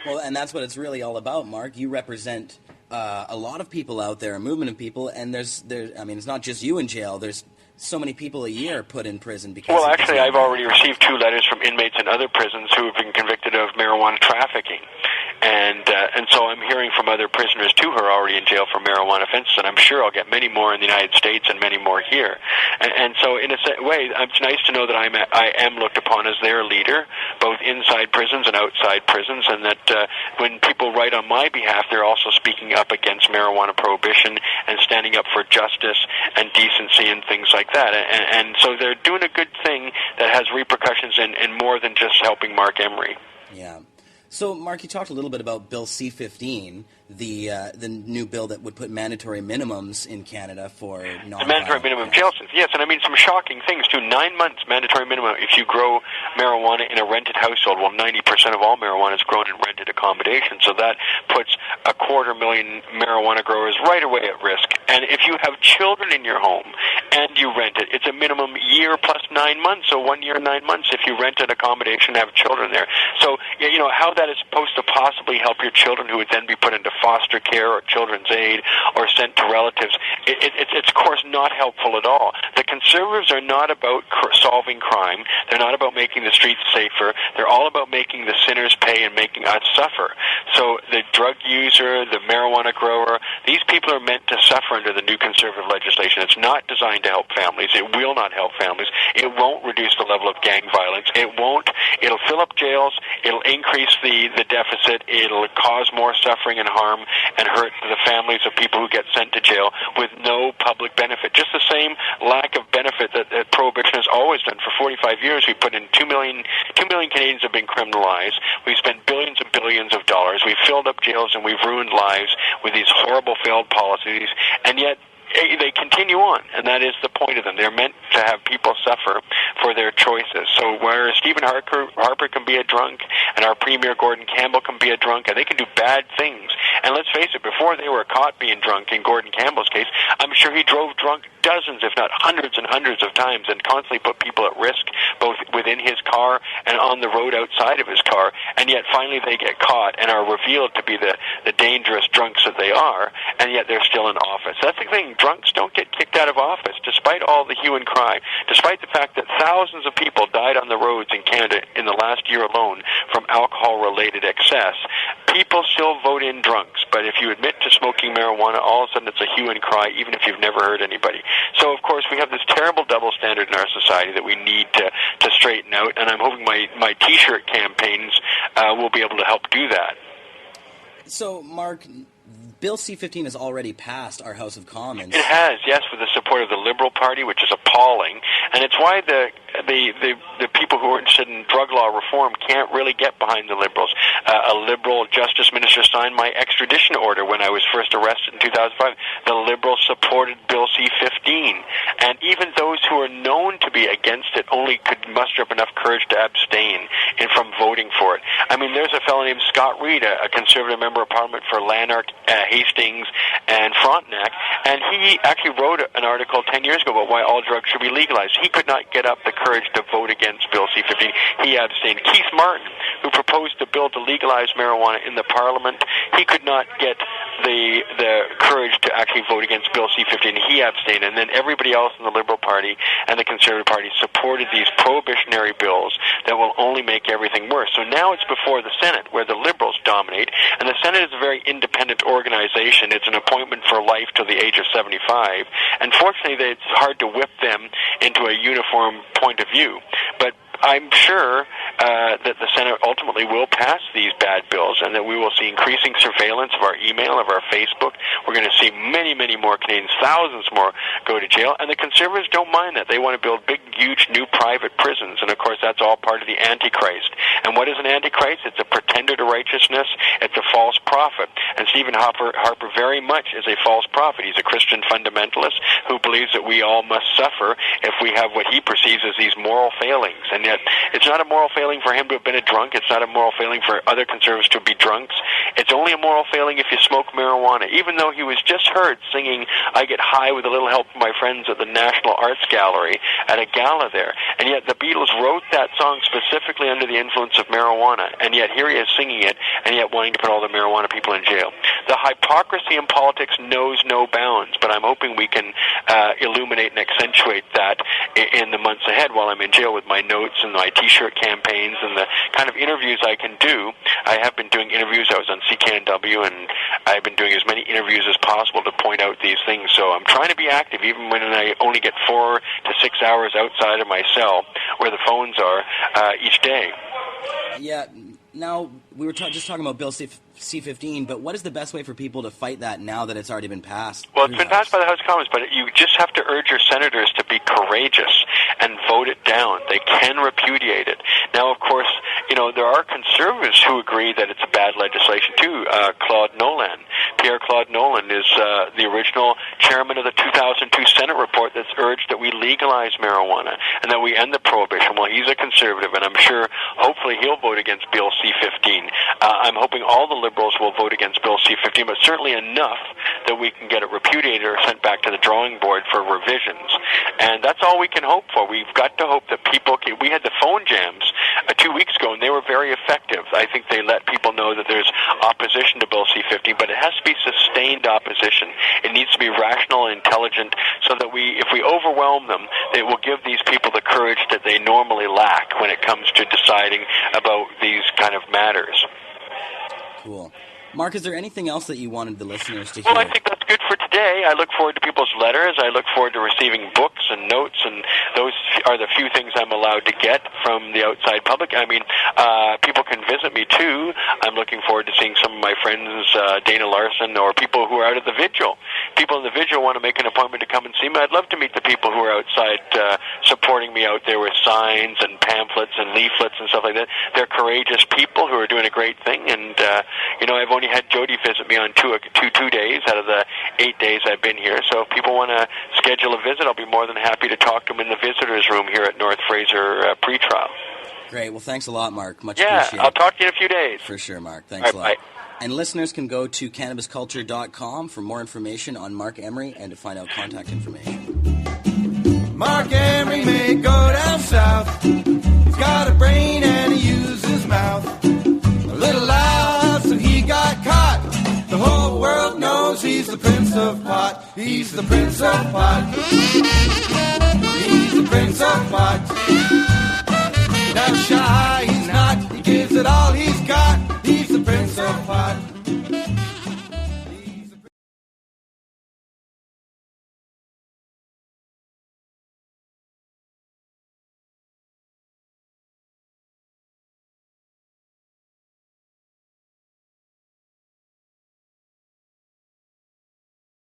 Well, and that's what it's really all about, Mark. You represent a lot of people out there, a movement of people, and I mean, it's not just you in jail. There's so many people a year put in prison because. Well, actually, I've already received 2 letters from inmates in other prisons who have been convicted of marijuana trafficking. And so I'm hearing from other prisoners, too, who are already in jail for marijuana offenses, and I'm sure I'll get many more in the United States and many more here. And so in a way, it's nice to know that I am looked upon as their leader, both inside prisons and outside prisons, and that when people write on my behalf, they're also speaking up against marijuana prohibition and standing up for justice and decency and things like that. And so they're doing a good thing that has repercussions in more than just helping Marc Emery. Yeah. So, Mark, you talked a little bit about Bill C-15, the new bill that would put mandatory minimums in Canada for non-violent. The mandatory minimum jail sentence, yes, and I mean some shocking things too. 9 months mandatory minimum if you grow marijuana in a rented household. Well, 90% of all marijuana is grown in rented accommodation, so that puts 250,000 marijuana growers right away at risk. And if you have children in your home and you rent it, it's a minimum year plus 9 months, so 1 year, 9 months if you rent an accommodation and have children there. So, you know, how that is supposed to possibly help your children who would then be put into foster care or children's aid or sent to relatives, it's of course not helpful at all. The Conservatives are not about solving crime. They're not about making the streets safer. They're all about making the sinners pay and making us suffer. So the drug user, the marijuana grower, these people are meant to suffer under the new Conservative legislation. It's not designed to help families. It will not help families. It won't reduce the level of gang violence. It won't. It'll fill up jails. It'll increase the deficit. It'll cause more suffering and harm and hurt the families of people who get sent to jail with no public benefit. Just the same lack of benefit that Prohibition has always done. For 45 years, we put in 2 million Canadians have been criminalized. We've spent billions and billions of dollars. We've filled up jails and we've ruined lives with these horrible failed policies, and yet they continue on, and that is the point of them. They're meant to have people suffer for their choices. So whereas Stephen Harper can be a drunk, and our Premier Gordon Campbell can be a drunk, and they can do bad things. And let's face it, before they were caught being drunk in Gordon Campbell's case, I'm sure he drove drunk dozens, if not hundreds and hundreds of times, and constantly put people at risk, both within his car and on the road outside of his car. And yet finally they get caught and are revealed to be the dangerous drunks that they are, and yet they're still in office. That's the thing. Drunks don't get kicked out of office, despite all the hue and cry, despite the fact that thousands of people died on the roads in Canada in the last year alone from alcohol-related excess. People still vote in drunks, but if you admit to smoking marijuana, all of a sudden it's a hue and cry, even if you've never hurt anybody. So, of course, we have this terrible double standard in our society that we need to straighten out, and I'm hoping my T-shirt campaigns will be able to help do that. So, Mark, Bill C-15 has already passed our House of Commons. It has, yes, with the support of the Liberal Party, which is appalling, and it's why the people who are interested in drug law reform can't really get behind the Liberals. A Liberal Justice Minister signed my extradition order when I was first arrested in 2005. The Liberals supported Bill C-15, and even those who are known to be against it only could muster up enough courage to abstain from voting for it. I mean, there's a fellow named Scott Reed, a Conservative member of Parliament for Lanark, Hastings, and Frontenac, and he actually wrote an article 10 years ago about why all drugs should be legalized. He could not get up the courage to vote against Bill C-15. He abstained. Keith Martin, who proposed a bill to legalize marijuana in the Parliament, he could not get the courage to actually vote against Bill C-15. He abstained, and then everybody else in the Liberal Party and the Conservative Party supported these prohibitionary bills that will only make everything worse. So now it's before the Senate, where the Liberals dominate, and the Senate is a very independent organization. It's an appointment for life till the age of 75, and fortunately it's hard to whip them into a uniform point of view. But I'm sure that the Senate ultimately will pass these bad bills, and that we will see increasing surveillance of our email, of our Facebook. We're going to see many, many more Canadians, thousands more, go to jail. And the Conservatives don't mind that. They want to build big, huge, new private prisons. And, of course, that's all part of the Antichrist. And what is an Antichrist? It's a pretender to righteousness. It's a false prophet. And Stephen Harper very much is a false prophet. He's a Christian fundamentalist who believes that we all must suffer if we have what he perceives as these moral failings. And yet, it's not a moral failing for him to have been a drunk. It's not a moral failing for other Conservatives to be drunks. It's only a moral failing if you smoke marijuana, even though he was just heard singing I Get High with a Little Help from My Friends at the National Arts Gallery at a gala there. And yet the Beatles wrote that song specifically under the influence of marijuana, and yet here he is singing it, and yet wanting to put all the marijuana people in jail. The hypocrisy in politics knows no bounds, but I'm hoping we can illuminate and accentuate that in the months ahead while I'm in jail with my notes and my T-shirt campaigns and the kind of interviews I can do. I have been doing interviews. I was on CKNW, and I've been doing as many interviews as possible to point out these things. So I'm trying to be active, even when I only get 4 to 6 hours outside of my cell where the phones are each day. Yeah. Now, we were just talking about Bill C-15, but what is the best way for people to fight that now that it's already been passed? Well, it's been passed by the House of Commons, but you just have to urge your senators to be courageous and vote it down. They can repudiate it. Now, of course, there are conservatives who agree that it's bad legislation, too. Pierre Claude Nolan is the original chairman of the 2002 Senate report that's urged that we legalize marijuana and that we end the prohibition. Well, he's a conservative, and I'm sure, hopefully, he'll vote against Bill C-15. I'm hoping all the Liberals will vote against Bill C-15, but certainly enough that we can get it repudiated or sent back to the drawing board for revisions. And that's all we can hope for. We've got to hope that people can. We had the phone jams 2 weeks ago, and they were very effective. I think they let people know that there's opposition to Bill C-15, but it has to be sustained opposition. It needs to be rational and intelligent so that if we overwhelm them, it will give these people the courage that they normally lack when it comes to deciding about these kind of matters. Cool. Mark, is there anything else that you wanted the listeners to hear? Well, I think that's good for today. I look forward to people's letters. I look forward to receiving books and notes, and those are the few things I'm allowed to get from the outside public. I mean, people can visit me, too. I'm looking forward to seeing some of my friends, Dana Larson, or people who are out at the vigil. People in the vigil want to make an appointment to come and see me. I'd love to meet the people who are outside supporting me out there with signs and pamphlets and leaflets and stuff like that. They're courageous people who are doing a great thing, and, I've only had Jody visit me on two days out of the 8 days I've been here. So if people want to schedule a visit, I'll be more than happy to talk to them in the visitors' room here at North Fraser pretrial. Great. Well, thanks a lot, Mark. Much appreciated. I'll talk to you in a few days. For sure, Mark. Thanks a lot. Bye. And listeners can go to cannabisculture.com for more information on Marc Emery and to find out contact information. Marc Emery may go down south. He's got a brain and he uses his mouth. A little loud, so he got caught. The whole world knows he's the Prince of Pot. He's the Prince of Pot. He's the Prince of Pot. Now shy, he's not. He gives it all he's